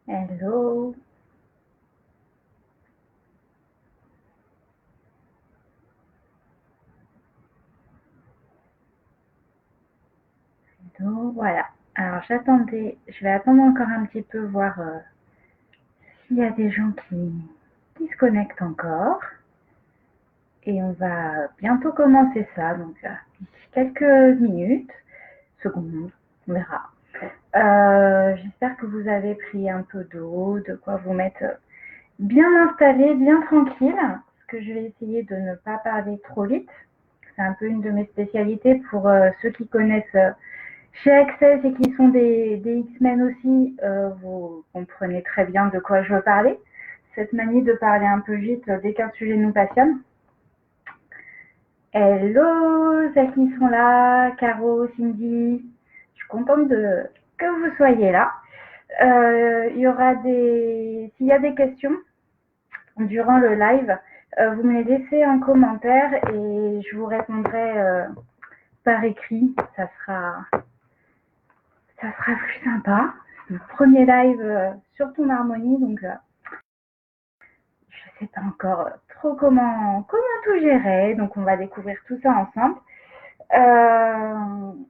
Hello. Hello, voilà. Alors j'attendais, je vais attendre encore un petit peu, voir s'il y a des gens qui se connectent encore. Et on va bientôt commencer ça, donc d'ici quelques minutes, secondes, on verra. J'espère que vous avez pris un peu d'eau, de quoi vous mettre bien installé, bien tranquille, parce que je vais essayer de ne pas parler trop vite. C'est un peu une de mes spécialités pour ceux qui connaissent chez Access et qui sont des X-Men aussi, vous comprenez très bien de quoi je veux parler. Cette manie de parler un peu vite dès qu'un sujet nous passionne. Hello, celles qui sont là, Caro, Cindy, je suis contente que vous soyez là. Il y aura s'il y a des questions durant le live, vous me les laissez en commentaire et je vous répondrai par écrit. Ça sera plus sympa. Le premier live sur ton harmonie, donc je sais pas encore trop comment tout gérer, donc on va découvrir tout ça ensemble.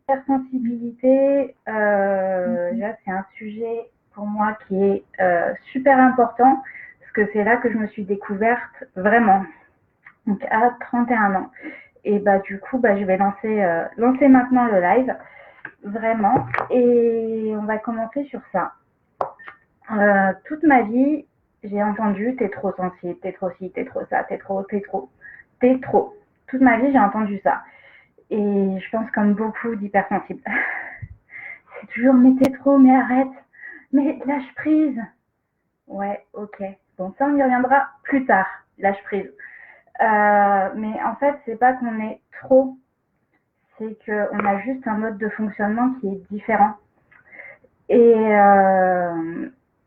Hypersensibilité, là c'est un sujet pour moi qui est super important, parce que c'est là que je me suis découverte vraiment, donc à 31 ans. Et bah du coup, je vais lancer maintenant le live, vraiment, et on va commencer sur ça. Toute ma vie, j'ai entendu t'es trop sensible, t'es trop ci, t'es trop ça, t'es trop, t'es trop, t'es trop. Toute ma vie, j'ai entendu ça. Et je pense comme beaucoup d'hypersensibles. C'est toujours mais t'es trop, mais arrête, mais lâche prise. Ouais, ok. Bon, ça on y reviendra plus tard, lâche prise. Mais en fait, c'est pas qu'on est trop, c'est qu'on a juste un mode de fonctionnement qui est différent. Et,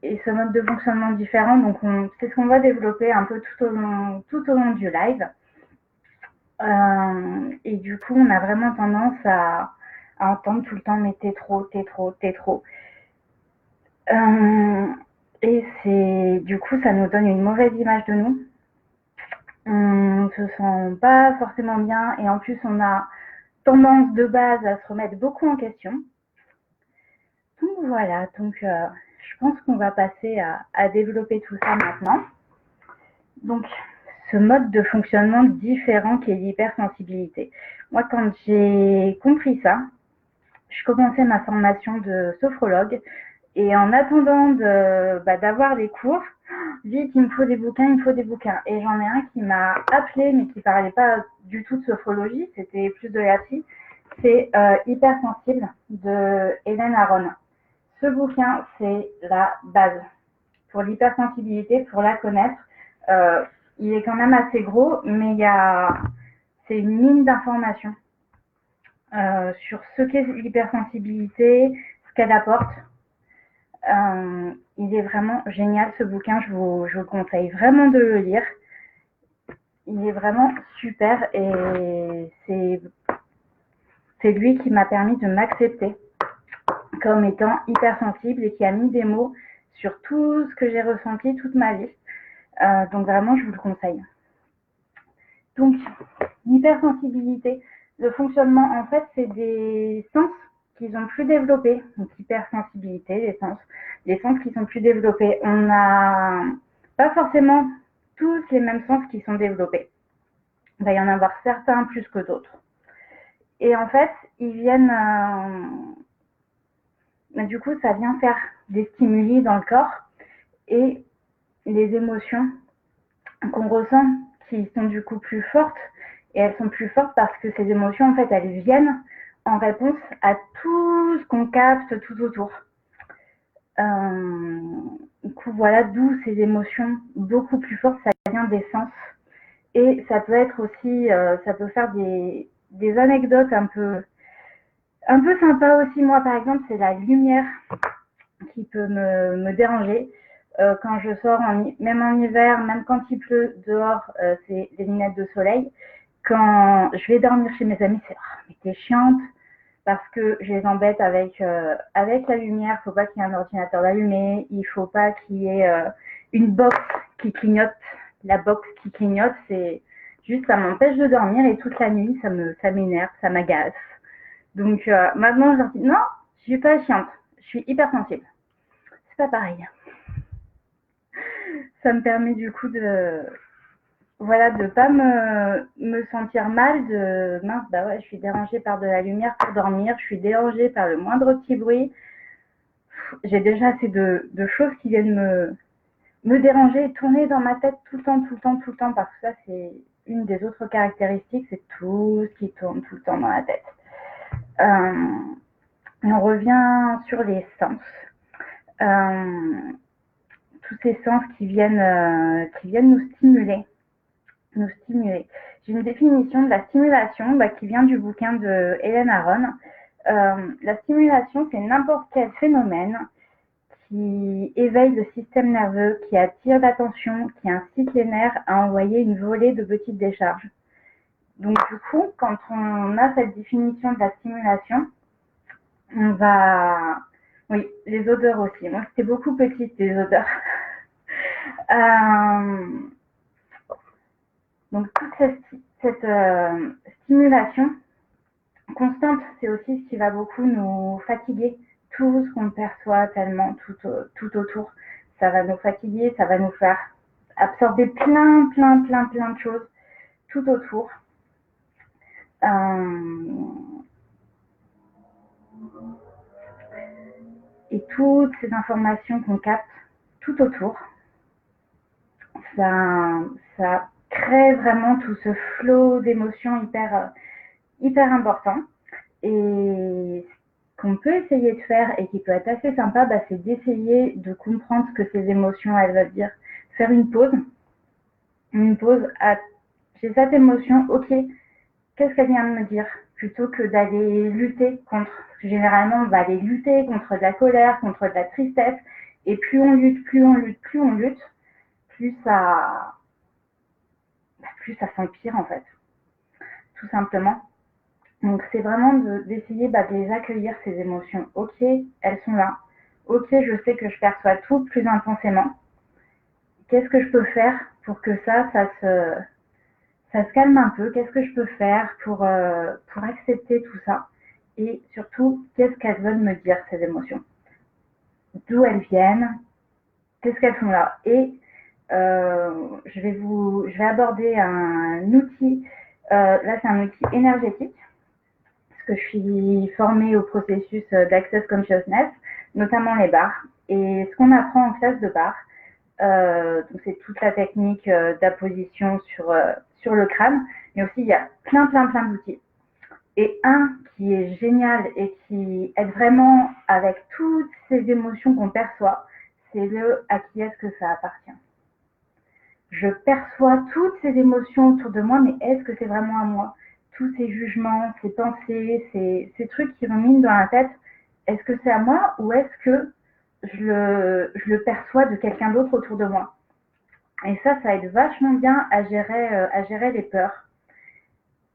et ce mode de fonctionnement différent, donc c'est ce qu'on va développer un peu tout au long du live. Et du coup, on a vraiment tendance à entendre tout le temps mais t'es trop, t'es trop, t'es trop. Et du coup, ça nous donne une mauvaise image de nous. On ne se sent pas forcément bien et en plus, on a tendance de base à se remettre beaucoup en question. Donc voilà, je pense qu'on va passer à développer tout ça maintenant. Donc, ce mode de fonctionnement différent qui est l'hypersensibilité. Moi, quand j'ai compris ça, je commençais ma formation de sophrologue et en attendant d'avoir les cours, vite, il me faut des bouquins, il me faut des bouquins. Et j'en ai un qui m'a appelé, mais qui parlait pas du tout de sophrologie, c'était plus de la psy. C'est Hypersensible de Hélène Aron. Ce bouquin, c'est la base pour l'hypersensibilité, pour la connaître. Il est quand même assez gros, mais c'est une mine d'informations sur ce qu'est l'hypersensibilité, ce qu'elle apporte. Il est vraiment génial ce bouquin, je vous conseille vraiment de le lire. Il est vraiment super et c'est lui qui m'a permis de m'accepter comme étant hypersensible et qui a mis des mots sur tout ce que j'ai ressenti toute ma vie. Donc vraiment, je vous le conseille. Donc, l'hypersensibilité, le fonctionnement, en fait, c'est des sens qu'ils ont plus développés. Donc, hypersensibilité, les sens qui sont plus développés. On n'a pas forcément tous les mêmes sens qui sont développés. Il va y en avoir certains plus que d'autres. Et en fait, ils viennent... du coup, ça vient faire des stimuli dans le corps et les émotions qu'on ressent qui sont du coup plus fortes. Et elles sont plus fortes parce que ces émotions, en fait, elles viennent en réponse à tout ce qu'on capte tout autour. Du coup, voilà d'où ces émotions beaucoup plus fortes, ça vient des sens. Et ça peut être aussi, ça peut faire des anecdotes un peu sympas aussi. Moi, par exemple, c'est la lumière qui peut me déranger. Quand je sors, même en hiver, même quand il pleut dehors, c'est les lunettes de soleil. Quand je vais dormir chez mes amis, c'est mais t'es chiante, parce que je les embête avec la lumière. Il ne faut pas qu'il y ait un ordinateur allumé, il ne faut pas qu'il y ait une box qui clignote. La box qui clignote, c'est juste, ça m'empêche de dormir et toute la nuit, ça m'énerve, ça m'agace. Donc maintenant, je leur dis non, je suis pas chiante, je suis hypersensible. C'est pas pareil. Ça me permet du coup de pas me sentir mal, de mince, bah ouais, je suis dérangée par de la lumière pour dormir, je suis dérangée par le moindre petit bruit. J'ai déjà assez de choses qui viennent me déranger et tourner dans ma tête tout le temps, tout le temps, tout le temps, parce que ça, c'est une des autres caractéristiques, c'est tout ce qui tourne tout le temps dans la tête. On revient sur les sens. Tous ces sens qui viennent nous stimuler. J'ai une définition de la stimulation qui vient du bouquin de Hélène Aron. La stimulation, c'est n'importe quel phénomène qui éveille le système nerveux, qui attire l'attention, qui incite les nerfs à envoyer une volée de petites décharges. Donc du coup, quand on a cette définition de la stimulation, on va... Oui, les odeurs aussi. Moi, c'était beaucoup petite, les odeurs. Donc toute cette stimulation constante, c'est aussi ce qui va beaucoup nous fatiguer. Tout ce qu'on perçoit tellement tout autour, ça va nous fatiguer, ça va nous faire absorber plein de choses tout autour. Et toutes ces informations qu'on capte tout autour, ça crée vraiment tout ce flot d'émotions hyper important. Et ce qu'on peut essayer de faire et qui peut être assez sympa, c'est d'essayer de comprendre ce que ces émotions, elles veulent dire. Faire une pause à j'ai cette émotion, ok, qu'est-ce qu'elle vient de me dire, plutôt que d'aller lutter contre. Parce que généralement, on va aller lutter contre de la colère, contre de la tristesse, et plus on lutte, plus ça s'empire en fait, tout simplement. Donc c'est vraiment d'essayer de les accueillir, ces émotions. Ok, elles sont là. Ok, je sais que je perçois tout plus intensément. Qu'est-ce que je peux faire pour que ça se calme un peu? Qu'est-ce que je peux faire pour accepter tout ça? Et surtout, qu'est-ce qu'elles veulent me dire, ces émotions? D'où elles viennent? Qu'est-ce qu'elles font là? Et je vais aborder un outil. Là, c'est un outil énergétique, parce que je suis formée au processus d'Access Consciousness, notamment les barres. Et ce qu'on apprend en classe de barres, donc c'est toute la technique d'apposition sur le crâne, mais aussi il y a plein d'outils. Et un qui est génial et qui aide vraiment avec toutes ces émotions qu'on perçoit, c'est le à qui est-ce que ça appartient. Je perçois toutes ces émotions autour de moi, mais est-ce que c'est vraiment à moi? Tous ces jugements, ces pensées, ces trucs qui m'ont mis dans la tête, est-ce que c'est à moi ou est-ce que je le perçois de quelqu'un d'autre autour de moi? Et ça aide vachement bien à gérer les peurs.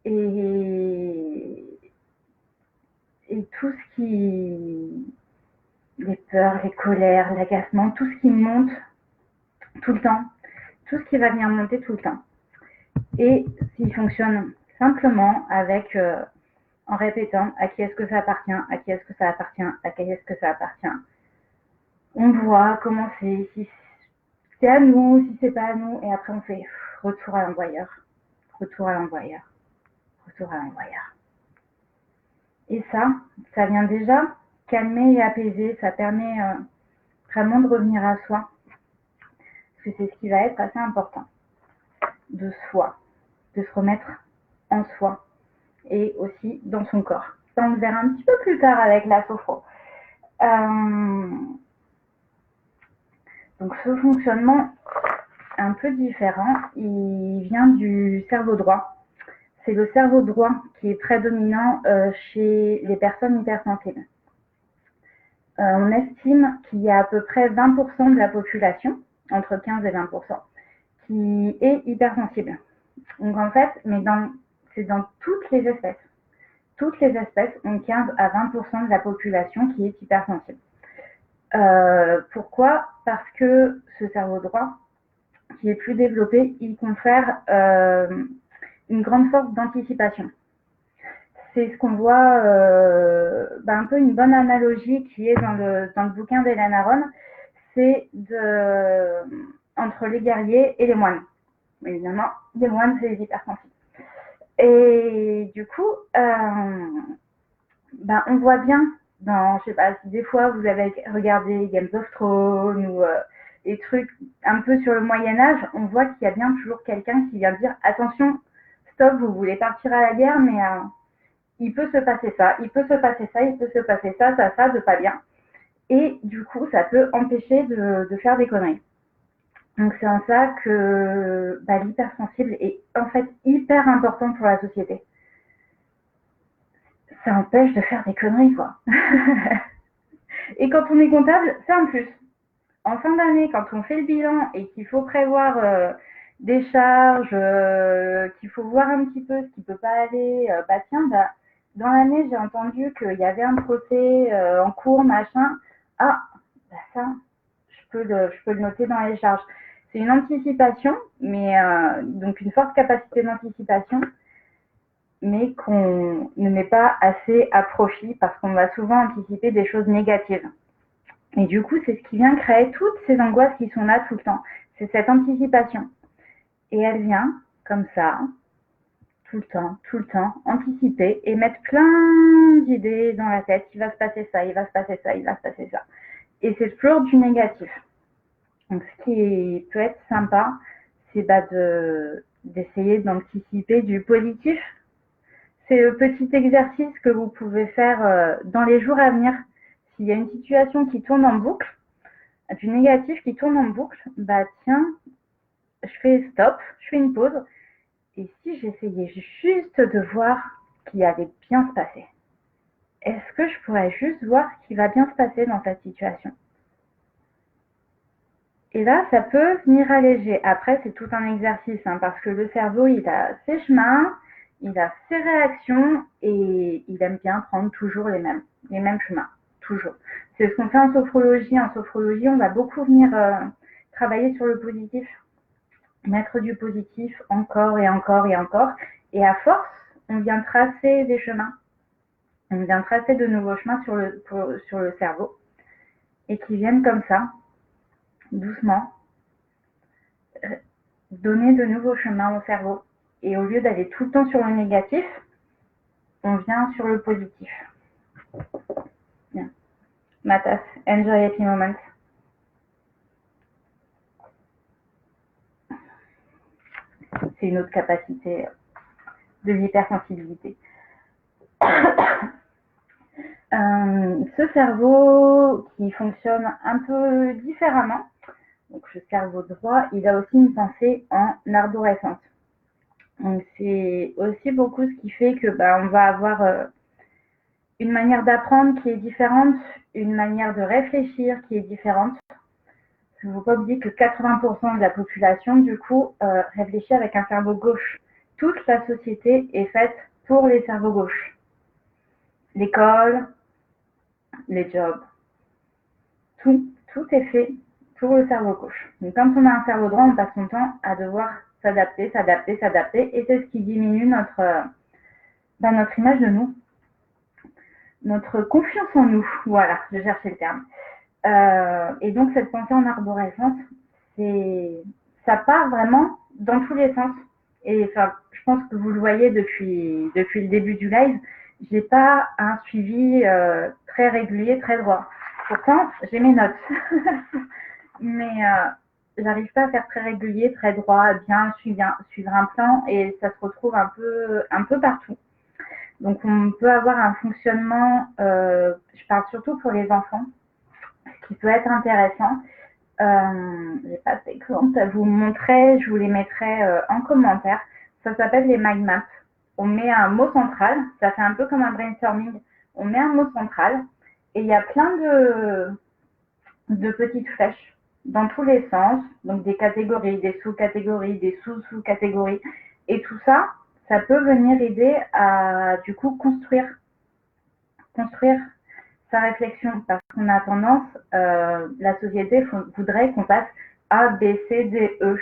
Et tout ce qui... les peurs, les colères, l'agacement, tout ce qui monte tout le temps, tout ce qui va venir monter tout le temps. Et s'il fonctionne simplement avec, en répétant à qui est-ce que ça appartient, à qui est-ce que ça appartient, à qui est-ce que ça appartient, on voit comment c'est, si c'est à nous, si c'est pas à nous, et après on fait retour à l'envoyeur, retour à l'envoyeur, retour à l'envoyeur. Et ça vient déjà calmer et apaiser, ça permet vraiment de revenir à soi, parce que c'est ce qui va être assez important, de soi, de se remettre en soi, et aussi dans son corps. Ça, on le verra un petit peu plus tard avec la sophro. Donc ce fonctionnement un peu différent, il vient du cerveau droit. C'est le cerveau droit qui est prédominant chez les personnes hypersensibles. On estime qu'il y a à peu près 20% de la population, entre 15 et 20%, qui est hypersensible. Donc en fait, c'est dans toutes les espèces. toutes les espèces ont 15 à 20% de la population qui est hypersensible. Pourquoi? Parce que ce cerveau droit, qui est plus développé, il confère une grande force d'anticipation. C'est ce qu'on voit, un peu une bonne analogie qui est dans le bouquin d'Hélène Aron, c'est entre les guerriers et les moines. Évidemment, les moines, c'est les hypersensibles. Et du coup, on voit bien je sais pas, si des fois vous avez regardé Game of Thrones ou des trucs un peu sur le Moyen-Âge, on voit qu'il y a bien toujours quelqu'un qui vient dire attention, stop, vous voulez partir à la guerre, mais il peut se passer ça, il peut se passer ça, il peut se passer ça, de pas bien. Et du coup, ça peut empêcher de faire des conneries. Donc c'est en ça que l'hypersensible est en fait hyper important pour la société. Ça empêche de faire des conneries, quoi. Et quand on est comptable, c'est un plus. En fin d'année, quand on fait le bilan et qu'il faut prévoir des charges, qu'il faut voir un petit peu ce qui peut pas aller, dans l'année, j'ai entendu qu'il y avait un procès en cours, machin. Ah, ça, je peux le noter dans les charges. C'est une anticipation, mais donc une forte capacité d'anticipation, mais qu'on ne met pas assez à profit parce qu'on va souvent anticiper des choses négatives. Et du coup, c'est ce qui vient créer toutes ces angoisses qui sont là tout le temps. C'est cette anticipation. Et elle vient, comme ça, tout le temps, anticiper et mettre plein d'idées dans la tête. Il va se passer ça, il va se passer ça, il va se passer ça. Et c'est toujours du négatif. Donc, ce qui peut être sympa, c'est d'essayer d'anticiper du positif. C'est le petit exercice que vous pouvez faire dans les jours à venir. S'il y a une situation qui tourne en boucle, du négatif qui tourne en boucle, tiens, je fais stop, je fais une pause. Et si j'essayais juste de voir ce qui allait bien se passer? Est-ce que je pourrais juste voir ce qui va bien se passer dans cette situation? Et là, ça peut venir alléger. Après, c'est tout un exercice, parce que le cerveau, il a ses chemins, il a ses réactions, et il aime bien prendre toujours les mêmes chemins, toujours. C'est ce qu'on fait en sophrologie. En sophrologie, on va beaucoup venir travailler sur le positif, mettre du positif encore et encore et encore. Et à force, on vient tracer des chemins. On vient tracer de nouveaux chemins sur le cerveau, et qui viennent comme ça, doucement, donner de nouveaux chemins au cerveau. Et au lieu d'aller tout le temps sur le négatif, on vient sur le positif. Bien. Matas, enjoy happy moments. C'est une autre capacité de l'hypersensibilité. Ce cerveau qui fonctionne un peu différemment, donc le cerveau droit, il a aussi une pensée en arborescence. Donc c'est aussi beaucoup ce qui fait que on va avoir une manière d'apprendre qui est différente, une manière de réfléchir qui est différente. Il ne faut pas oublier que 80% de la population, du coup, réfléchit avec un cerveau gauche. Toute la société est faite pour les cerveaux gauches. L'école, les jobs, tout est fait pour le cerveau gauche. Donc quand on a un cerveau droit, on passe son temps à devoir s'adapter, et c'est ce qui diminue notre image de nous, notre confiance en nous. Voilà, je cherchais le terme. Et donc cette pensée en arborescence, ça part vraiment dans tous les sens. Et je pense que vous le voyez depuis le début du live, j'ai pas un suivi très régulier, très droit. Pourtant, j'ai mes notes. Mais j'arrive pas à faire très régulier, très droit, bien suivre un plan, et ça se retrouve un peu partout. Donc on peut avoir un fonctionnement, je parle surtout pour les enfants, qui peut être intéressant. J'ai pas d'exemple à vous montrer, je vous les mettrai en commentaire. Ça s'appelle les mind maps. On met un mot central, ça fait un peu comme un brainstorming. On met un mot central et il y a plein de petites flèches dans tous les sens, donc des catégories, des sous-catégories, des sous-sous-catégories. Et tout ça, ça peut venir aider à, du coup, construire sa réflexion, parce qu'on a tendance, la société voudrait qu'on passe A, B, C, D, E.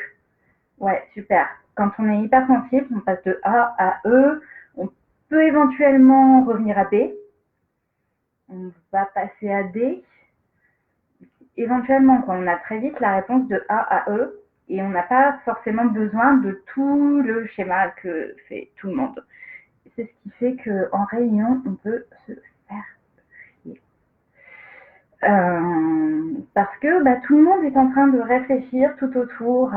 Ouais, super. Quand on est hypersensible, on passe de A à E, on peut éventuellement revenir à B, on va passer à D. Éventuellement, quand on a très vite la réponse de A à E, et on n'a pas forcément besoin de tout le schéma que fait tout le monde. C'est ce qui fait qu'en réunion, on peut se faire chier. Parce que tout le monde est en train de réfléchir tout autour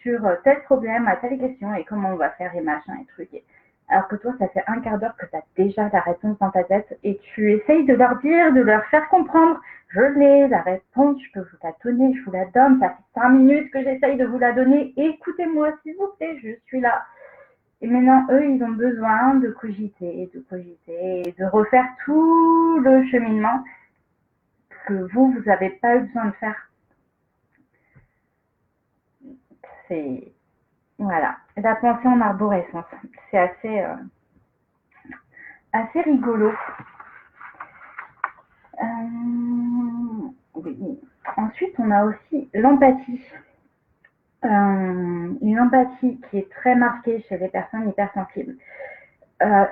sur tel problème, à telle question, et comment on va faire, et machin, et trucs. Alors que toi, ça fait un quart d'heure que tu as déjà la réponse dans ta tête, et tu essayes de leur dire, de leur faire comprendre, je l'ai, la réponse, je peux vous la donner, je vous la donne, ça fait 5 minutes que j'essaye de vous la donner, écoutez-moi s'il vous plaît, je suis là. Et maintenant, eux, ils ont besoin de cogiter, et de refaire tout le cheminement que vous n'avez pas eu besoin de faire. C'est, voilà, la pensée en arborescence. C'est assez rigolo. Oui. Ensuite, on a aussi l'empathie. Une empathie qui est très marquée chez les personnes hypersensibles.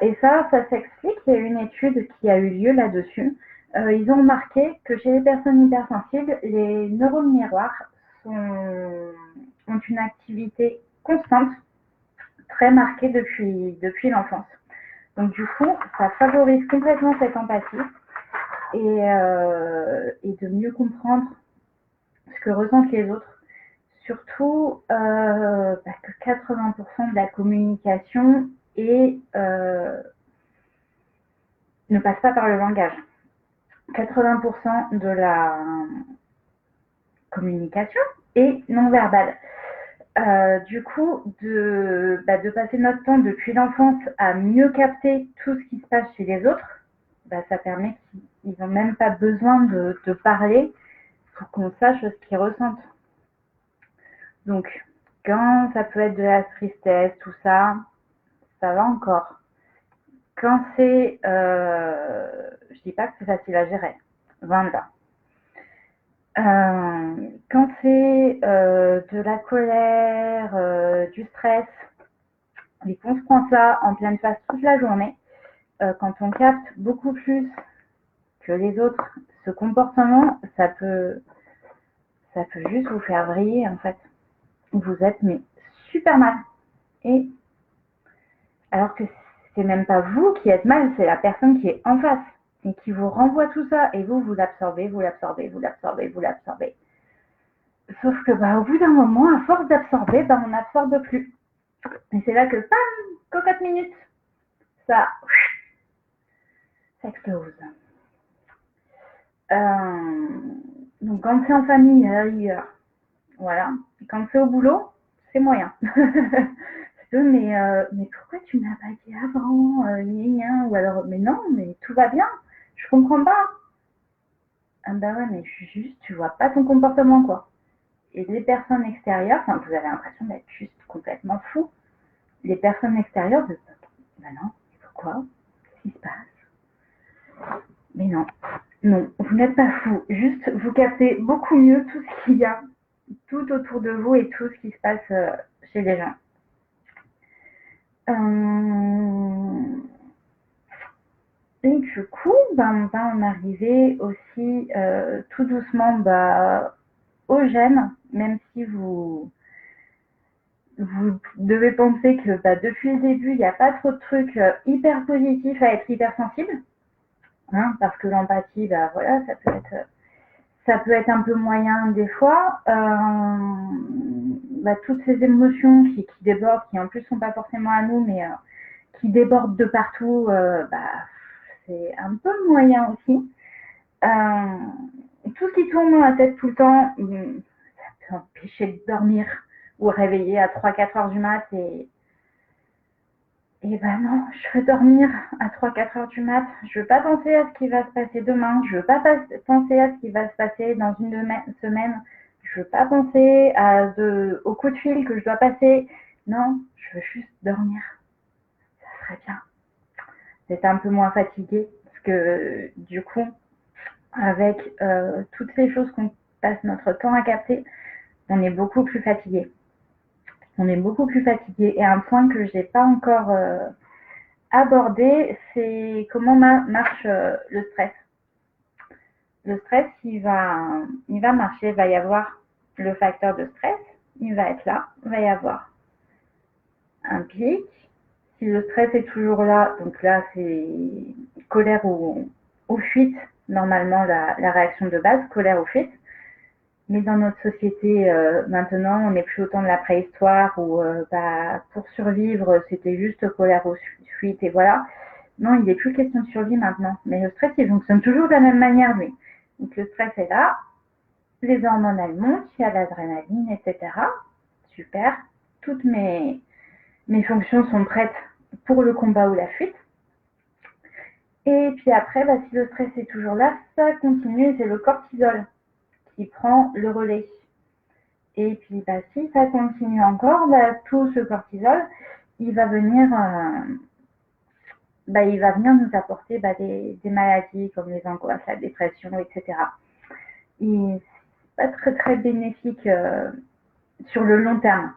Et ça s'explique. Il y a une étude qui a eu lieu là-dessus. Ils ont remarqué que chez les personnes hypersensibles, les neurones miroirs ont une activité constante, très marquée depuis l'enfance. Donc du coup, ça favorise complètement cette empathie et de mieux comprendre ce que ressentent les autres. Surtout que 80% de la communication ne passe pas par le langage. 80% de la communication est non verbale. Du coup, de passer notre temps depuis l'enfance à mieux capter tout ce qui se passe chez les autres, ça permet qu'ils n'ont même pas besoin de parler pour qu'on sache ce qu'ils ressentent. Donc, quand ça peut être de la tristesse, tout ça, ça va encore. Quand c'est, je dis pas que c'est facile à gérer, loin de là. Quand c'est de la colère, du stress, et qu'on se prend ça en pleine face toute la journée, quand on capte beaucoup plus que les autres ce comportement, ça peut juste vous faire vriller en fait. Vous êtes mais super mal. Et alors que c'est même pas vous qui êtes mal, c'est la personne qui est en face et qui vous renvoie tout ça et vous l'absorbez. Sauf que au bout d'un moment, à force d'absorber, on n'absorbe plus. Et c'est là que, bam, cocotte minute, ça explose. Donc quand c'est en famille, voilà. Quand c'est au boulot, c'est moyen. Mais pourquoi tu m'as pas dit avant, ou alors, mais non, mais tout va bien, je comprends pas. Ah ouais, mais juste, tu vois pas ton comportement, quoi. Et les personnes extérieures, vous avez l'impression d'être juste complètement fou. Les personnes extérieures, non, pourquoi? Qu'est-ce qui se passe? Mais non, vous n'êtes pas fou. Juste, vous captez beaucoup mieux tout ce qu'il y a tout autour de vous et tout ce qui se passe chez les gens. Et du coup, on va en arriver aussi tout doucement aux gènes, même si vous devez penser que depuis le début, il n'y a pas trop de trucs hyper positifs à être hypersensible, hein, parce que l'empathie, voilà, ça peut être un peu moyen des fois. Toutes ces émotions qui débordent, qui en plus sont pas forcément à nous, mais qui débordent de partout, c'est un peu moyen aussi. Tout ce qui tourne dans la tête tout le temps, ça peut empêcher de dormir ou réveiller à 3-4 heures du mat et non, je veux dormir à 3-4 heures du mat. Je veux pas penser à ce qui va se passer demain. Je veux pas penser à ce qui va se passer dans une semaine. Je veux pas penser au coup de fil que je dois passer. Non, je veux juste dormir. très bien. D'être un peu moins fatigué parce que du coup, avec toutes les choses qu'on passe notre temps à capter, on est beaucoup plus fatigué. On est beaucoup plus fatigué. Et un point que j'ai pas encore abordé, c'est comment marche le stress. Le stress, il va marcher, il va y avoir le facteur de stress, il va être là, il va y avoir un pic. Si le stress est toujours là, donc là c'est colère ou fuite, normalement la réaction de base, colère ou fuite. Mais dans notre société maintenant, on n'est plus au temps de la préhistoire où pour survivre c'était juste colère ou fuite et voilà. Non, il n'est plus question de survie maintenant. Mais le stress, il fonctionne toujours de la même manière, lui. Donc le stress est là, les hormones elles montent, il y a l'adrénaline, etc. Super. Toutes mes fonctions sont prêtes pour le combat ou la fuite. Et puis après, si le stress est toujours là, ça continue, c'est le cortisol qui prend le relais. Et puis si ça continue encore, tout ce cortisol, il va venir nous apporter des maladies comme les angoisses, la dépression, etc. Et c'est pas très très bénéfique sur le long terme.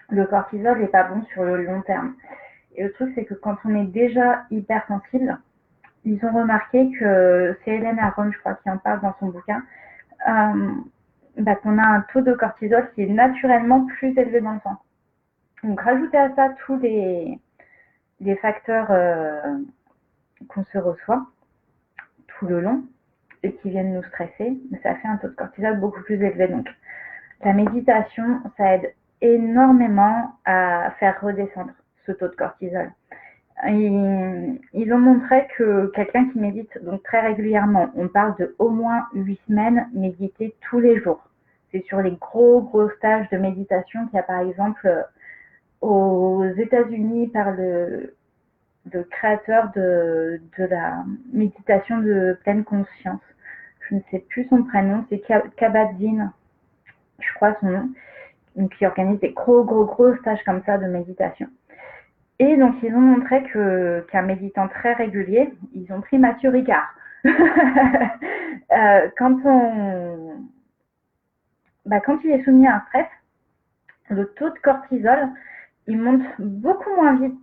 Le cortisol n'est pas bon sur le long terme. Et le truc, c'est que quand on est déjà hypersensible, ils ont remarqué que c'est Hélène Aron, je crois, qui en parle dans son bouquin, qu'on a un taux de cortisol qui est naturellement plus élevé dans le sang. Donc, rajoutez à ça tous les facteurs qu'on se reçoit tout le long et qui viennent nous stresser, ça fait un taux de cortisol beaucoup plus élevé. Donc, la méditation, ça aide énormément à faire redescendre ce taux de cortisol. Ils ont montré que quelqu'un qui médite donc très régulièrement, on parle de au moins 8 semaines méditer tous les jours. C'est sur les gros stages de méditation qu'il y a par exemple aux États-Unis par le créateur de la méditation de pleine conscience. Je ne sais plus son prénom, c'est Kabat-Zinn, je crois son nom, donc qui organise des gros stages comme ça de méditation. Et donc, ils ont montré qu'un méditant très régulier, ils ont pris Mathieu Ricard. Quand il est soumis à un stress, le taux de cortisol, il monte beaucoup moins vite.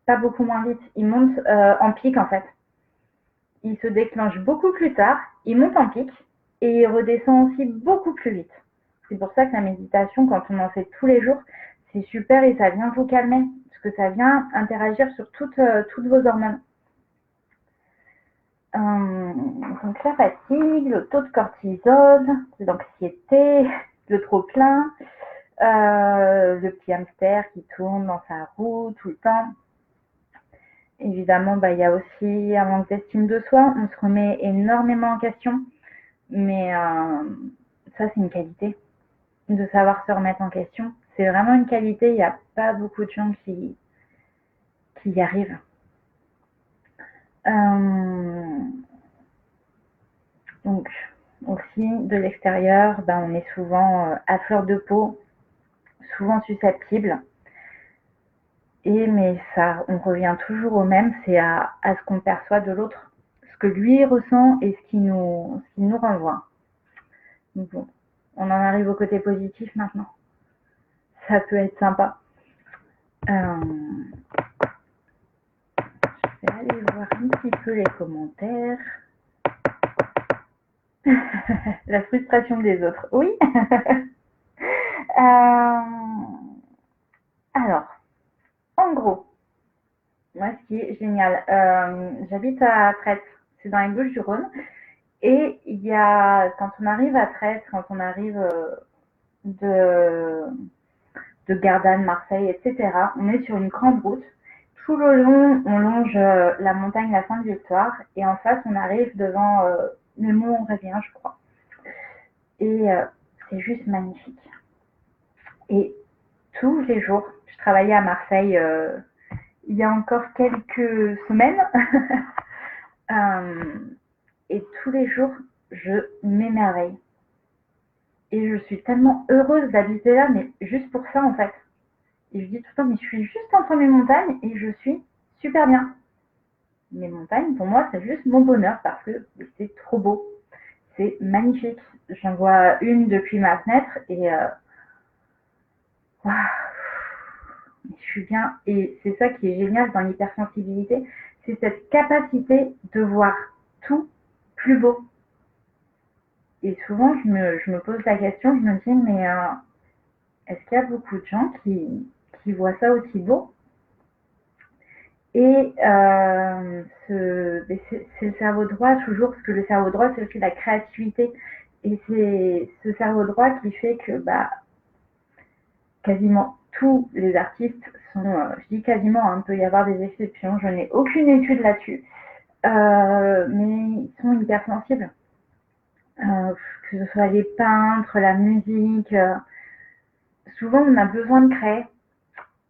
Pas beaucoup moins vite, il monte en pic en fait. Il se déclenche beaucoup plus tard, il monte en pic et il redescend aussi beaucoup plus vite. C'est pour ça que la méditation, quand on en fait tous les jours, c'est super et ça vient vous calmer. Que ça vient interagir sur toutes vos hormones. Donc la fatigue, le taux de cortisol, l'anxiété, le trop-plein, le petit hamster qui tourne dans sa roue tout le temps. Évidemment, il y a aussi un manque d'estime de soi. On se remet énormément en question. Mais ça, c'est une qualité. De savoir se remettre en question. C'est vraiment une qualité. Il n'y a pas beaucoup de gens qui y arrivent. Donc aussi de l'extérieur, on est souvent à fleur de peau, souvent susceptible. Mais ça, on revient toujours au même, c'est à ce qu'on perçoit de l'autre, ce que lui ressent et ce qu'il nous renvoie. Donc bon, on en arrive au côté positif maintenant. Ça peut être sympa. Je vais aller voir un petit peu les commentaires. La frustration des autres, oui. Alors, en gros, moi, ce qui est génial, j'habite à Trètes, c'est dans les Bouches-du-Rhône, et il y a, quand on arrive à Trètes, quand on arrive de Gardanne, Marseille, etc., on est sur une grande route. Tout le long, on longe la montagne La Sainte-Victoire, et en face, on arrive devant le mont Révien, je crois. Et c'est juste magnifique. Et tous les jours, je travaillais à Marseille il y a encore quelques semaines. Et tous les jours, je m'émerveille. Et je suis tellement heureuse d'habiter là, mais juste pour ça, en fait. Et je dis tout le temps, mais je suis juste entre mes montagnes et je suis super bien. Mes montagnes, pour moi, c'est juste mon bonheur parce que c'est trop beau. C'est magnifique. J'en vois une depuis ma fenêtre et waouh, je suis bien. Et c'est ça qui est génial dans l'hypersensibilité, c'est cette capacité de voir tout plus beau. Et souvent, je me pose la question, je me dis, mais est-ce qu'il y a beaucoup de gens qui voient ça aussi beau? Et c'est le cerveau droit toujours, parce que le cerveau droit, c'est aussi la créativité. Et c'est ce cerveau droit qui fait que quasiment tous les artistes sont, je dis quasiment, hein, il peut y avoir des exceptions, je n'ai aucune étude là-dessus, mais ils sont hypersensibles. Que ce soit les peintres, la musique, souvent on a besoin de créer.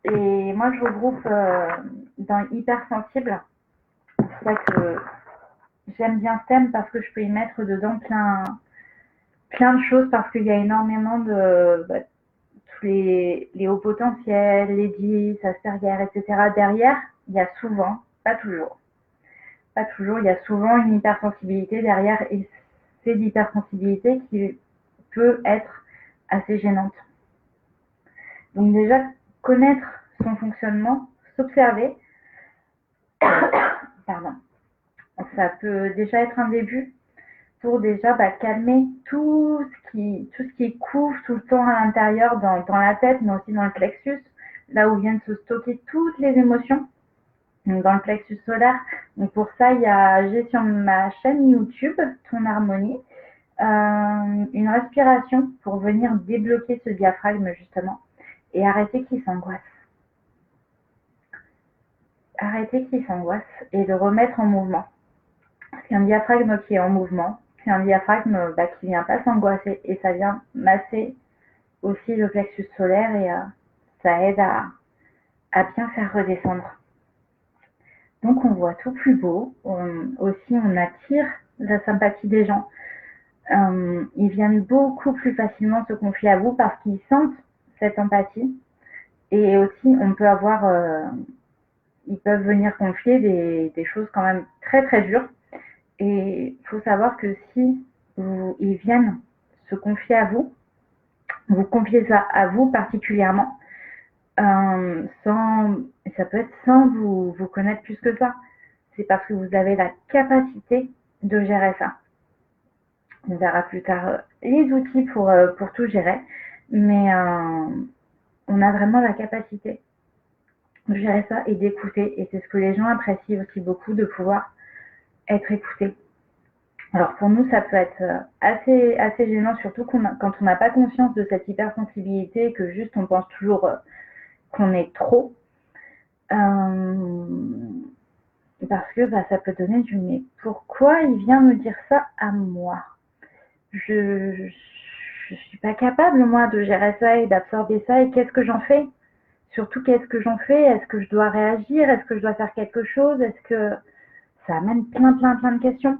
Et moi, je regroupe dans hypersensible. C'est vrai que j'aime bien ce thème parce que je peux y mettre dedans plein de choses parce qu'il y a énormément de tous les hauts potentiels, les 10, Asperger, etc. Derrière, il y a souvent, pas toujours, il y a souvent une hypersensibilité derrière et c'est l'hypersensibilité qui peut être assez gênante. Donc déjà, connaître son fonctionnement, s'observer, pardon, ça peut déjà être un début pour déjà calmer tout ce qui couvre tout le temps à l'intérieur dans la tête, mais aussi dans le plexus, là où viennent se stocker toutes les émotions, donc dans le plexus solaire. Donc pour ça, j'ai sur ma chaîne YouTube, Ton Harmonie, une respiration pour venir débloquer ce diaphragme justement et arrêter qu'il s'angoisse. Arrêter qu'il s'angoisse et le remettre en mouvement. C'est un diaphragme qui est en mouvement, c'est un diaphragme qui vient pas s'angoisser et ça vient masser aussi le plexus solaire et ça aide à bien faire redescendre. Donc on voit tout plus beau, on attire la sympathie des gens. Ils viennent beaucoup plus facilement se confier à vous parce qu'ils sentent cette empathie et aussi on peut avoir, ils peuvent venir confier des choses quand même très très dures. Et il faut savoir que si ils viennent se confier à vous, vous confiez ça à vous particulièrement, ça peut être sans vous connaître plus que ça. C'est parce que vous avez la capacité de gérer ça. On verra plus tard les outils pour tout gérer, mais on a vraiment la capacité de gérer ça et d'écouter. Et c'est ce que les gens apprécient aussi beaucoup, de pouvoir être écoutés. Alors pour nous, ça peut être assez gênant, surtout quand on n'a pas conscience de cette hypersensibilité et que juste on pense toujours qu'on est trop. Parce que ça peut donner du mais pourquoi il vient me dire ça à moi? Je suis pas capable, moi, de gérer ça et d'absorber ça, et qu'est-ce que j'en fais? Surtout, qu'est-ce que j'en fais? Est-ce que je dois réagir? Est-ce que je dois faire quelque chose? Est-ce que ça amène plein de questions?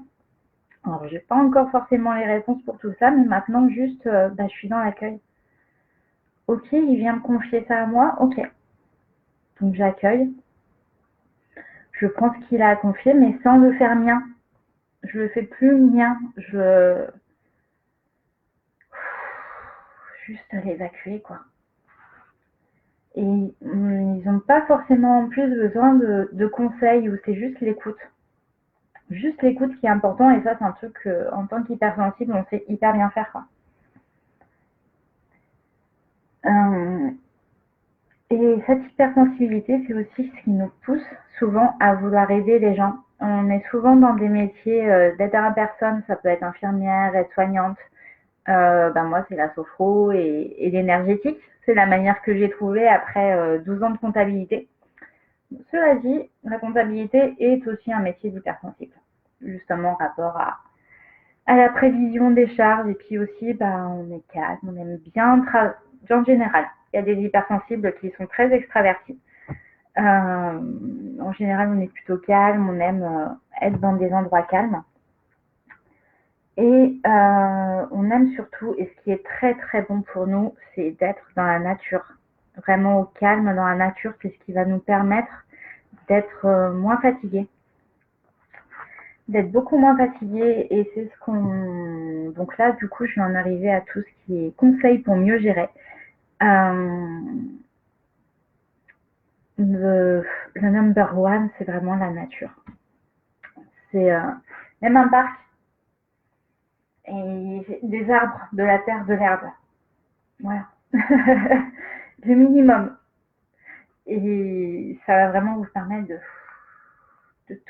Alors, j'ai pas encore forcément les réponses pour tout ça, mais maintenant, juste, je suis dans l'accueil. Ok, il vient me confier ça à moi, ok. Donc, j'accueille. Je prends ce qu'il a à confier, mais sans le faire mien. Je le fais plus mien. Juste l'évacuer, quoi. Et ils n'ont pas forcément en plus besoin de conseils, ou c'est juste l'écoute. Juste l'écoute qui est important, et ça, c'est un truc en tant qu'hypersensible, on sait hyper bien faire, quoi. Et cette hypersensibilité, c'est aussi ce qui nous pousse souvent à vouloir aider les gens. On est souvent dans des métiers d'aide à la personne, ça peut être infirmière, aide-soignante. Moi, c'est la sophro et l'énergétique. C'est la manière que j'ai trouvée après 12 ans de comptabilité. Cela dit, la comptabilité est aussi un métier d'hypersensible. Justement, rapport à la prévision des charges, et puis aussi, on est calme, on aime bien en général. Il y a des hypersensibles qui sont très extravertis. En général, on est plutôt calme, on aime être dans des endroits calmes. Et on aime surtout, et ce qui est très très bon pour nous, c'est d'être dans la nature. vraiment au calme dans la nature, c'est ce qui va nous permettre d'être moins fatigués, d'être beaucoup moins fatigués. Et c'est ce qu'on... Donc là, du coup, je vais en arriver à tout ce qui est conseils pour mieux gérer. Le number one, c'est vraiment la nature. C'est même un parc, et des arbres, de la terre, de l'herbe. Voilà. Le minimum. Et ça va vraiment vous permettre de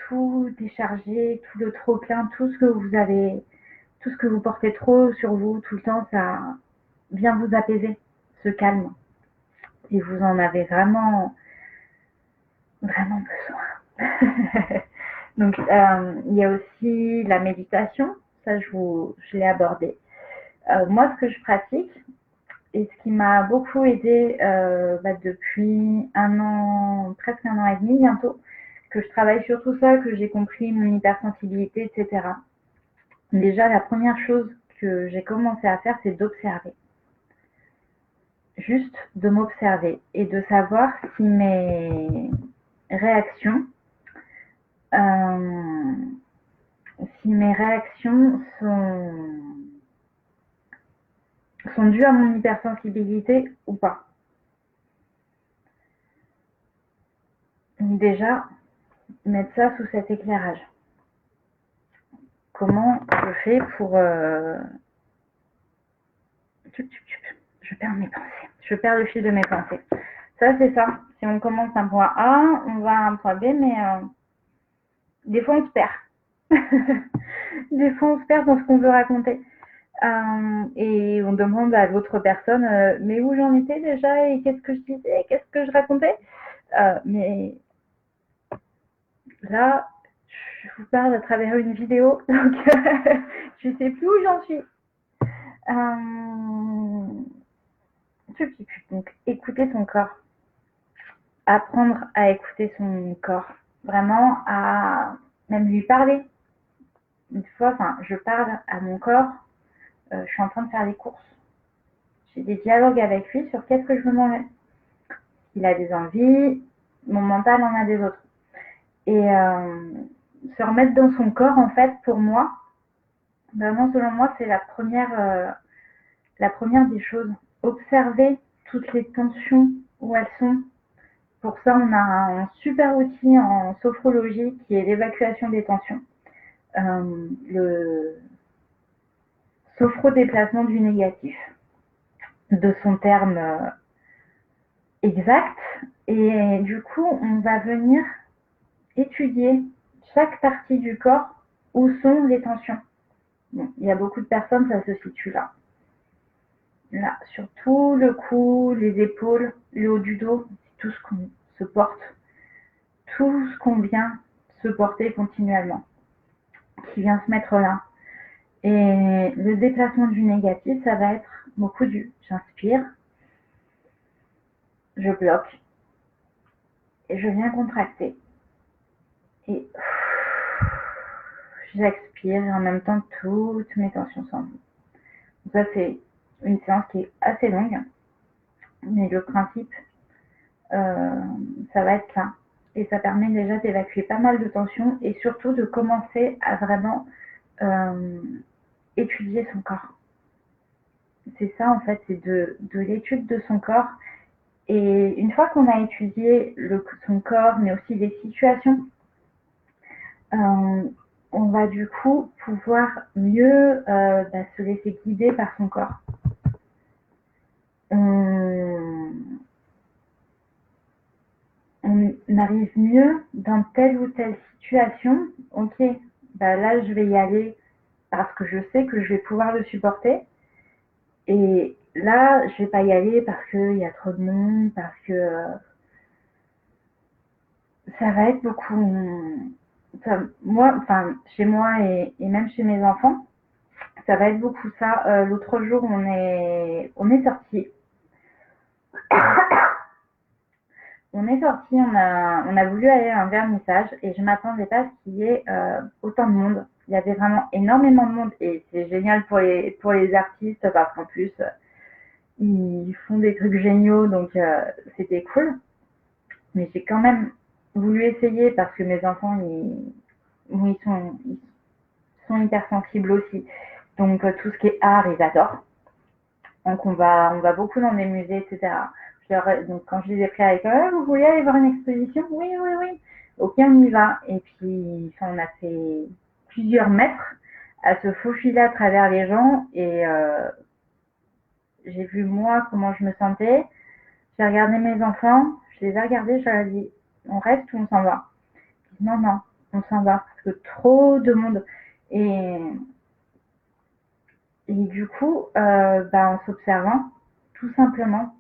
tout décharger, tout le trop plein, tout ce que vous avez, tout ce que vous portez trop sur vous tout le temps, ça vient vous apaiser, ce calme. Et vous en avez vraiment, vraiment besoin. Donc, il y a aussi la méditation, ça je l'ai abordé. Moi, ce que je pratique, et ce qui m'a beaucoup aidé depuis un an, presque un an et demi bientôt, que je travaille sur tout ça, que j'ai compris mon hypersensibilité, etc. Déjà, la première chose que j'ai commencé à faire, c'est d'observer. Juste de m'observer et de savoir si mes réactions, euh, sont dues à mon hypersensibilité ou pas. Déjà, mettre ça sous cet éclairage. Comment je fais pour... Je perds mes pensées. Je perds le fil de mes pensées. Ça, c'est ça. Si on commence un point A, on va à un point B, mais des fois, on se perd. Des fois, on se perd dans ce qu'on veut raconter. Et on demande à l'autre personne, mais où j'en étais déjà et qu'est-ce que je disais, qu'est-ce que je racontais. Mais là, je vous parle à travers une vidéo, donc je ne sais plus où j'en suis. Donc, écouter son corps. Apprendre à écouter son corps. Vraiment, à même lui parler. Une fois, je parle à mon corps. Je suis en train de faire des courses. J'ai des dialogues avec lui sur qu'est-ce que je veux manger. Il a des envies, mon mental en a des autres. Et se remettre dans son corps, en fait, pour moi, vraiment, selon moi, c'est la première des choses. Observer toutes les tensions, où elles sont. Pour ça, on a un super outil en sophrologie qui est l'évacuation des tensions. Le sophrodéplacement du négatif, de son terme exact. Et du coup, on va venir étudier chaque partie du corps où sont les tensions. Bon, il y a beaucoup de personnes, ça se situe là. Là, sur tout le cou, les épaules, le haut du dos, tout ce qu'on se porte, tout ce qu'on vient se porter continuellement, qui vient se mettre là. Et le déplacement du négatif, ça va être beaucoup du j'inspire, je bloque, et je viens contracter. Et j'expire, et en même temps, toutes mes tensions s'en vont. Ça, c'est une séance qui est assez longue, mais le principe, ça va être ça. Et ça permet déjà d'évacuer pas mal de tensions et surtout de commencer à vraiment étudier son corps. C'est ça, en fait, c'est de l'étude de son corps. Et une fois qu'on a étudié son corps, mais aussi les situations, on va du coup pouvoir mieux se laisser guider par son corps. On arrive mieux dans telle ou telle situation. Ok, là je vais y aller parce que je sais que je vais pouvoir le supporter. Et là, je vais pas y aller parce qu'il y a trop de monde, parce que ça va être beaucoup. Chez moi et même chez mes enfants, ça va être beaucoup ça. L'autre jour, on est sortis. On a voulu aller à un vernissage et je m'attendais pas à ce qu'il y ait autant de monde. Il y avait vraiment énormément de monde et c'est génial pour les artistes parce qu'en plus, ils font des trucs géniaux, donc c'était cool. Mais j'ai quand même voulu essayer parce que mes enfants, ils sont hypersensibles aussi. Donc tout ce qui est art, ils adorent. Donc on va beaucoup dans des musées, etc. Donc quand je les ai pris avec eux, vous voulez aller voir une exposition? Oui, oui, oui. Ok, on y va. Et puis on a fait plusieurs mètres à se faufiler à travers les gens et j'ai vu moi comment je me sentais. J'ai regardé mes enfants, je les ai regardés, je leur ai dit on reste ou on s'en va? Non, non, on s'en va parce que trop de monde. Et, et du coup, en s'observant, tout simplement,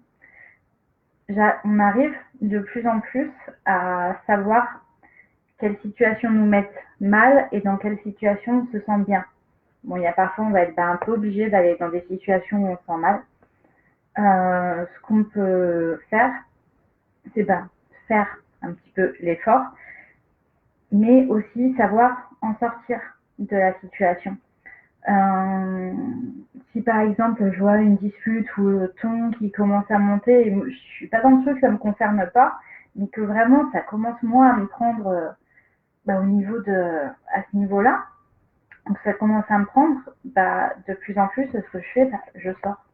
on arrive de plus en plus à savoir quelles situations nous mettent mal et dans quelles situations on se sent bien. Bon, il y a parfois, on va être un peu obligé d'aller dans des situations où on se sent mal. Ce qu'on peut faire, c'est faire un petit peu l'effort, mais aussi savoir en sortir de la situation. Si par exemple je vois une dispute ou le ton qui commence à monter, et je suis pas dans le truc, ça me concerne pas, mais que vraiment ça commence moi à me prendre au niveau à ce niveau-là, donc ça commence à me prendre, de plus en plus, ce que je fais, je sors,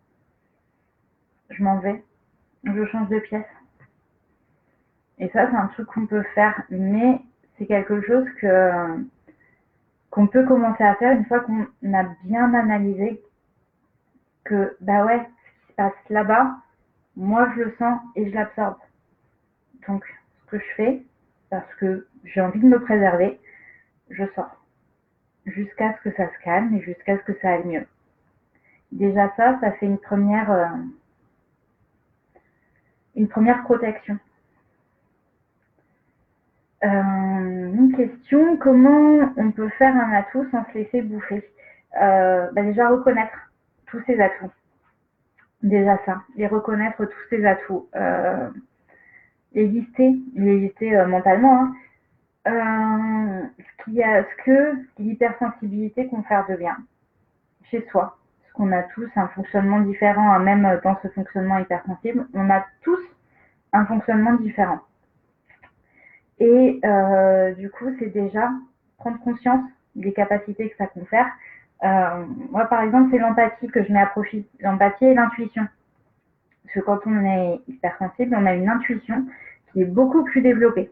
je m'en vais, je change de pièce. Et ça, c'est un truc qu'on peut faire, mais c'est quelque chose qu'on peut commencer à faire une fois qu'on a bien analysé que, ouais, ce qui se passe là-bas, moi je le sens et je l'absorbe. Donc, ce que je fais, parce que j'ai envie de me préserver, je sors. Jusqu'à ce que ça se calme et jusqu'à ce que ça aille mieux. Déjà ça fait une première protection. Une question, comment on peut faire un atout sans se laisser bouffer? Déjà reconnaître tous ses atouts. Déjà ça, les reconnaître tous ses atouts. Les lister mentalement. Hein. Ce que l'hypersensibilité confère de bien chez soi. Parce qu'on a tous un fonctionnement différent, hein, même dans ce fonctionnement hypersensible, on a tous un fonctionnement différent. Et du coup, c'est déjà prendre conscience des capacités que ça confère. Moi, par exemple, c'est l'empathie que je mets à profit. L'empathie et l'intuition. Parce que quand on est hypersensible, on a une intuition qui est beaucoup plus développée.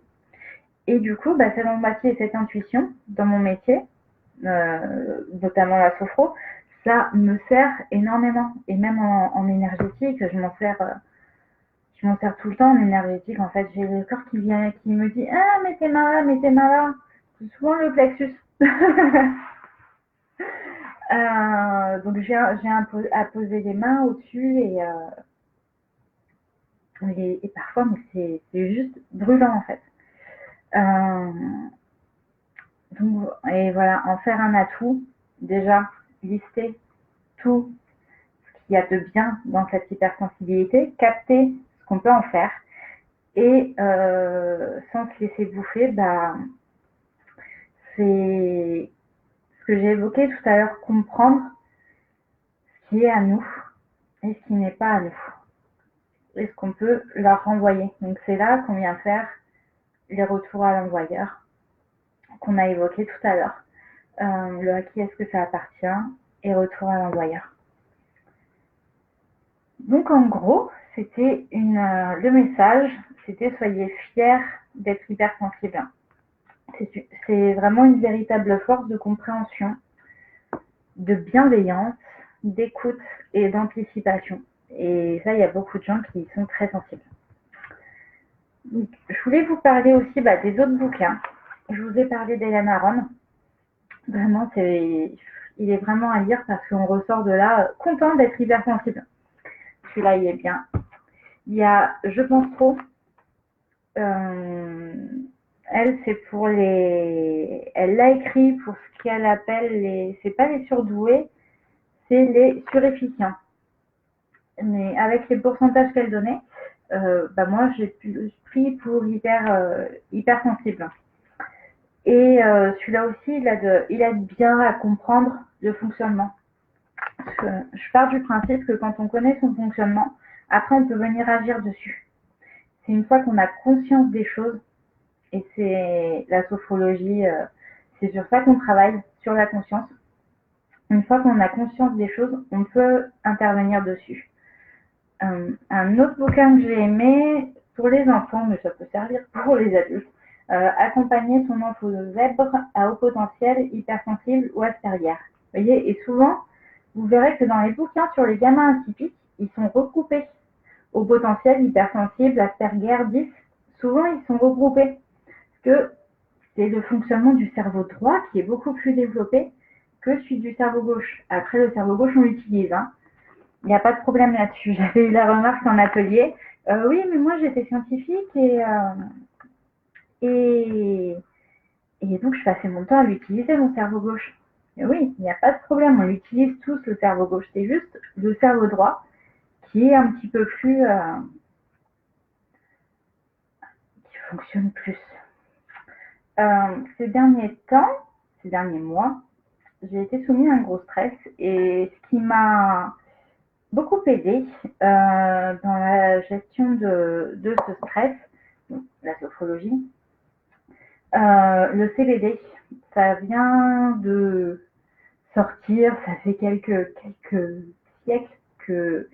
Et du coup, cette empathie et cette intuition, dans mon métier, notamment la sophro, ça me sert énormément. Et même en énergétique, je m'en sers tout le temps en énergétique. En fait, j'ai le corps qui vient, qui me dit ah mais t'es malade. C'est souvent le plexus. Donc j'ai à poser les mains au-dessus et parfois mais c'est juste brûlant en fait. Donc, et voilà, en faire un atout, déjà lister tout ce qu'il y a de bien dans cette hypersensibilité, capter ce qu'on peut en faire et sans se laisser bouffer, c'est ce que j'ai évoqué tout à l'heure, comprendre ce qui est à nous et ce qui n'est pas à nous et ce qu'on peut leur renvoyer. Donc c'est là qu'on vient faire les retours à l'envoyeur qu'on a évoqué tout à l'heure. Le à qui est-ce que ça appartient et retour à l'envoyeur. Donc en gros, c'était le message, c'était soyez fiers d'être hypersensible. C'est vraiment une véritable force de compréhension, de bienveillance, d'écoute et d'anticipation. Et ça, il y a beaucoup de gens qui y sont très sensibles. Donc, je voulais vous parler aussi des autres bouquins. Je vous ai parlé d'Hélène Aron. Vraiment, il est vraiment à lire parce qu'on ressort de là content d'être hypersensible. Celui-là, il est bien. Il y a Je pense trop. Elle, c'est pour les. Elle l'a écrit pour ce qu'elle appelle les. C'est pas les surdoués, c'est les surefficients. Mais avec les pourcentages qu'elle donnait, moi, j'ai pris pour hypersensible. Et celui-là aussi, il aide bien à comprendre le fonctionnement. je pars du principe que quand on connaît son fonctionnement, après on peut venir agir dessus. C'est une fois qu'on a conscience des choses, et c'est la sophrologie, c'est sur ça qu'on travaille, sur la conscience. Une fois qu'on a conscience des choses, on peut intervenir dessus. Un autre bouquin que j'ai aimé, pour les enfants, mais ça peut servir pour les adultes, accompagner son enfant zèbre à haut potentiel, hypersensible ou Asperger. Vous voyez, et souvent, vous verrez que dans les bouquins sur les gamins atypiques, ils sont recoupés. Au potentiel, hypersensible, Asperger, 10, souvent ils sont regroupés. Parce que c'est le fonctionnement du cerveau droit qui est beaucoup plus développé que celui du cerveau gauche. Après, le cerveau gauche, on l'utilise. Il n'y a pas de problème là-dessus. J'avais eu la remarque en atelier. Oui, mais moi j'étais scientifique et donc je passais mon temps à l'utiliser, mon cerveau gauche. Et oui, il n'y a pas de problème, on utilise tous le cerveau gauche. C'est juste le cerveau droit qui est un petit peu plus... qui fonctionne plus. Ces derniers mois, j'ai été soumise à un gros stress et ce qui m'a beaucoup aidé dans la gestion de ce stress, la sophrologie, le CBD, ça vient de sortir, ça fait quelques siècles que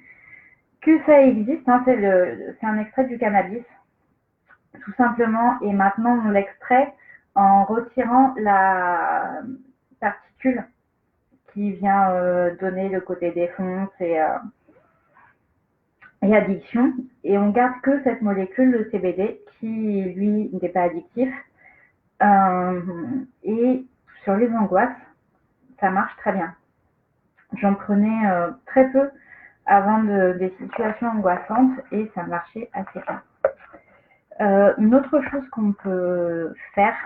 ça existe. C'est un extrait du cannabis, tout simplement, et maintenant on l'extrait en retirant la particule qui vient donner le côté défonce et addiction, et on garde que cette molécule, le CBD, qui lui n'est pas addictif. Et sur les angoisses, ça marche très bien. J'en prenais très peu avant des situations angoissantes et ça marchait assez bien. Une autre chose qu'on peut faire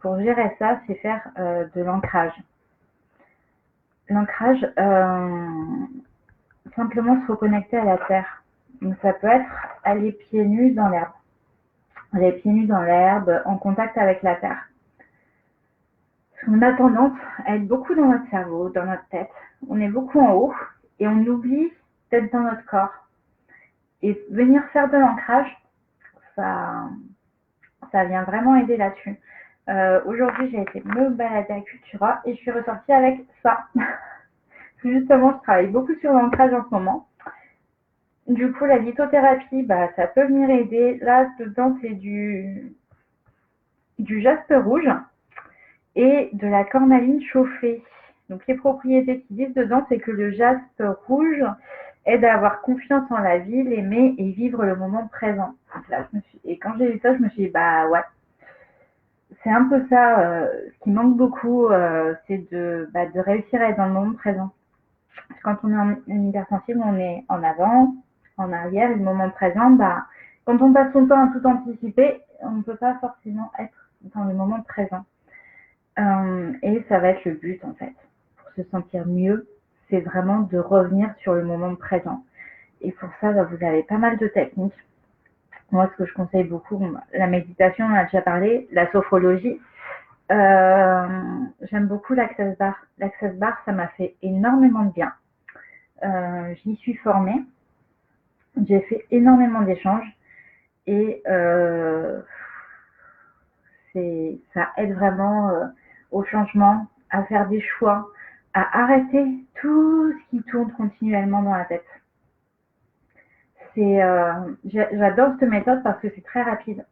pour gérer ça, c'est faire de l'ancrage. L'ancrage, simplement se reconnecter à la terre. Donc ça peut être aller pieds nus dans l'herbe. Aller pieds nus dans l'herbe, en contact avec la terre. On a tendance à être beaucoup dans notre cerveau, dans notre tête. On est beaucoup en haut et on oublie d'être dans notre corps. Et venir faire de l'ancrage, ça vient vraiment aider là-dessus. Aujourd'hui, j'ai été me balader à Cultura et je suis ressortie avec ça. Justement, je travaille beaucoup sur l'ancrage en ce moment. Du coup, la lithothérapie, ça peut venir aider. Là, dedans, c'est du jaspe rouge et de la cornaline chauffée. Donc, les propriétés qu'ils disent dedans, c'est que le jaspe rouge aide à avoir confiance en la vie, l'aimer et vivre le moment présent. Donc là, et quand j'ai lu ça, je me suis dit, ouais, c'est un peu ça. Ce qui manque beaucoup, c'est de réussir à être dans le moment présent. Parce que quand on est en hypersensible, on est en avant, en arrière, et le moment présent, quand on passe son temps à tout anticiper, on ne peut pas forcément être dans le moment présent. Et ça va être le but, en fait. Pour se sentir mieux, c'est vraiment de revenir sur le moment présent. Et pour ça, vous avez pas mal de techniques. Moi, ce que je conseille beaucoup, la méditation, on en a déjà parlé, la sophrologie. J'aime beaucoup l'Access Bar. L'Access Bar, ça m'a fait énormément de bien. J'y suis formée. J'ai fait énormément d'échanges. Et ça aide vraiment au changement, à faire des choix, à arrêter tout ce qui tourne continuellement dans la tête. J'adore cette méthode parce que c'est très rapide.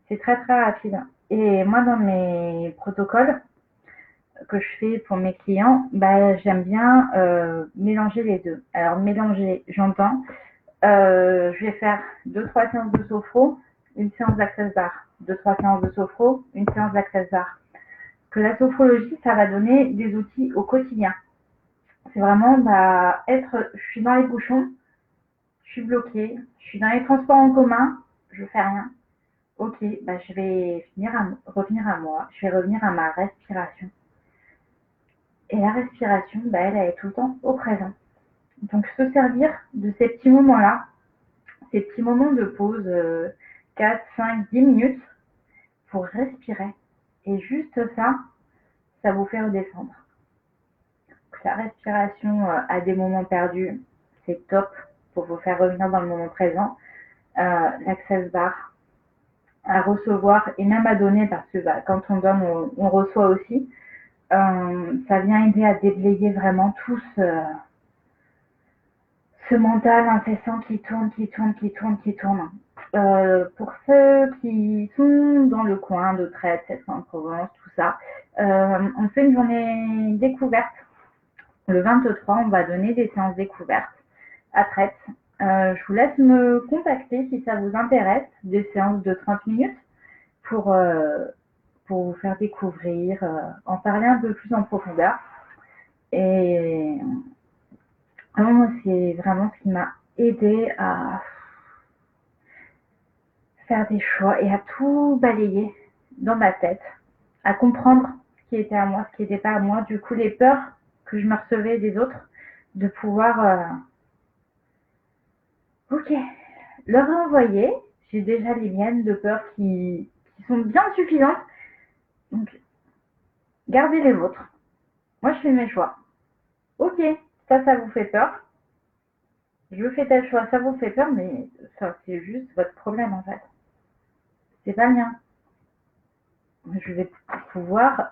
C'est très très rapide. Et moi, dans mes protocoles que je fais pour mes clients, j'aime bien mélanger les deux. Alors mélanger, j'entends, je vais faire 2-3 séances de sophro, une séance d'Access Bar. 2-3 séances de sophro, une séance d'Access Bar. Que la sophrologie, ça va donner des outils au quotidien. C'est vraiment je suis dans les bouchons, je suis bloquée, je suis dans les transports en commun, je fais rien. Ok, je vais revenir à moi, je vais revenir à ma respiration. Et la respiration, elle est tout le temps au présent. Donc se servir de ces petits moments-là, ces petits moments de pause, 4, 5, 10 minutes, pour respirer. Et juste ça vous fait redescendre. la respiration à des moments perdus, c'est top pour vous faire revenir dans le moment présent. L'Access Bar à recevoir et même à donner parce que quand on donne, on reçoit aussi. Ça vient aider à déblayer vraiment tout ce mental incessant qui tourne. Pour ceux qui sont dans le coin de Trèves, Aix-en-Provence, tout ça, on fait une journée découverte. Le 23, on va donner des séances découvertes à Trèves. Je vous laisse me contacter si ça vous intéresse, des séances de 30 minutes pour vous faire découvrir, en parler un peu plus en profondeur. Et moi, c'est vraiment ce qui m'a aidé à faire des choix et à tout balayer dans ma tête, à comprendre ce qui était à moi, ce qui n'était pas à moi, du coup les peurs que je me recevais des autres, de pouvoir ok, leur envoyer. J'ai déjà les miennes de peur qui sont bien suffisantes, donc gardez les vôtres. Moi je fais mes choix. Ok, ça vous fait peur, je fais tel choix, ça vous fait peur, mais ça c'est juste votre problème en fait, c'est pas le mien. Je vais pouvoir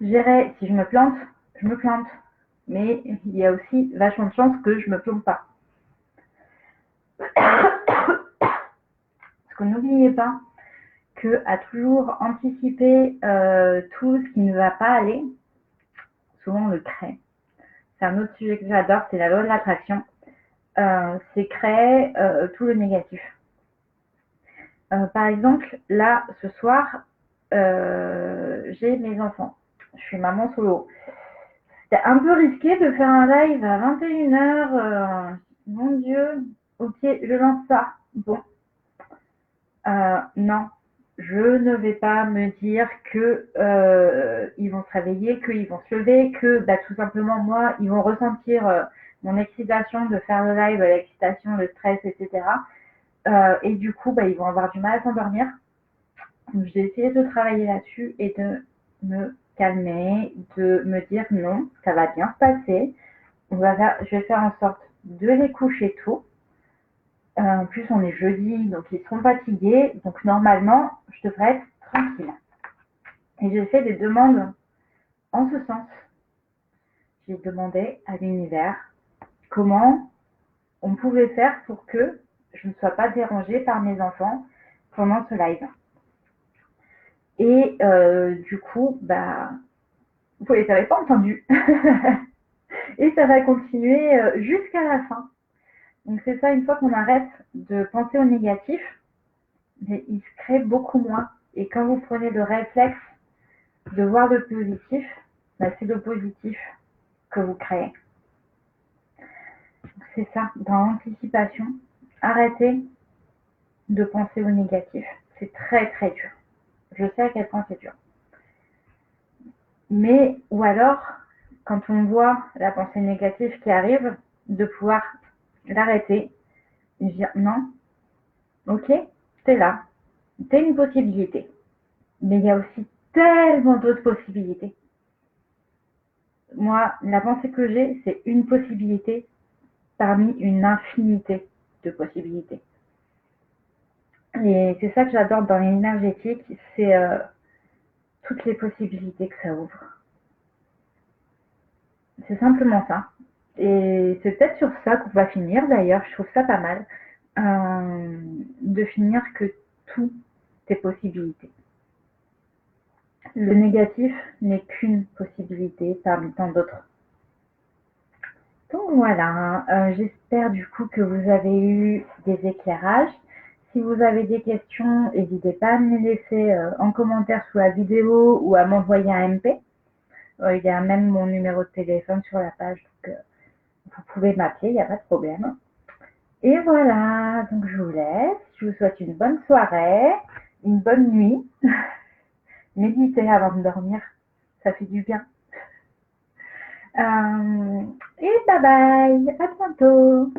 gérer. Si je me plante, je me plante. Mais il y a aussi vachement de chances que je me plante pas. Parce que n'oubliez pas que à toujours anticiper tout ce qui ne va pas aller, souvent on le crée. C'est un autre sujet que j'adore, c'est la loi de l'attraction. C'est créer tout le négatif. Par exemple, là, ce soir, j'ai mes enfants. Je suis maman solo. C'était un peu risqué de faire un live à 21h. Mon Dieu, ok, je lance ça. Bon, non, je ne vais pas me dire que ils vont se réveiller, qu'ils vont se lever, que tout simplement moi, ils vont ressentir mon excitation de faire le live, l'excitation, le stress, etc. Et du coup, ils vont avoir du mal à s'endormir. Donc, j'ai essayé de travailler là-dessus et de me calmer, de me dire non, ça va bien se passer. Je vais faire en sorte de les coucher tôt. En plus, on est jeudi, donc ils seront fatigués. Donc normalement, je devrais être tranquille. Et j'ai fait des demandes en ce sens. J'ai demandé à l'univers comment on pouvait faire pour que je ne sois pas dérangée par mes enfants pendant ce live. Et du coup, vous les avez pas entendus. Et ça va continuer jusqu'à la fin. Donc c'est ça, une fois qu'on arrête de penser au négatif, mais il se crée beaucoup moins. Et quand vous prenez le réflexe de voir le positif, c'est le positif que vous créez. C'est ça, dans l'anticipation, arrêtez de penser au négatif. C'est très très dur. Je sais à quel point c'est dur. Mais, ou alors, quand on voit la pensée négative qui arrive, de pouvoir l'arrêter et dire non, ok, c'est là, c'est une possibilité. Mais il y a aussi tellement d'autres possibilités. Moi, la pensée que j'ai, c'est une possibilité parmi une infinité de possibilités. Et c'est ça que j'adore dans l'énergétique, c'est toutes les possibilités que ça ouvre. C'est simplement ça. Et c'est peut-être sur ça qu'on va finir d'ailleurs, je trouve ça pas mal, de finir que tout est possibilité. Le négatif n'est qu'une possibilité parmi tant d'autres. Donc voilà, j'espère du coup que vous avez eu des éclairages. Si vous avez des questions, n'hésitez pas à me les laisser en commentaire sous la vidéo ou à m'envoyer un MP. Il y a même mon numéro de téléphone sur la page, donc vous pouvez m'appeler, il n'y a pas de problème. Et voilà, donc je vous laisse. Je vous souhaite une bonne soirée, une bonne nuit. Méditez avant de dormir, ça fait du bien. Et bye bye, à bientôt.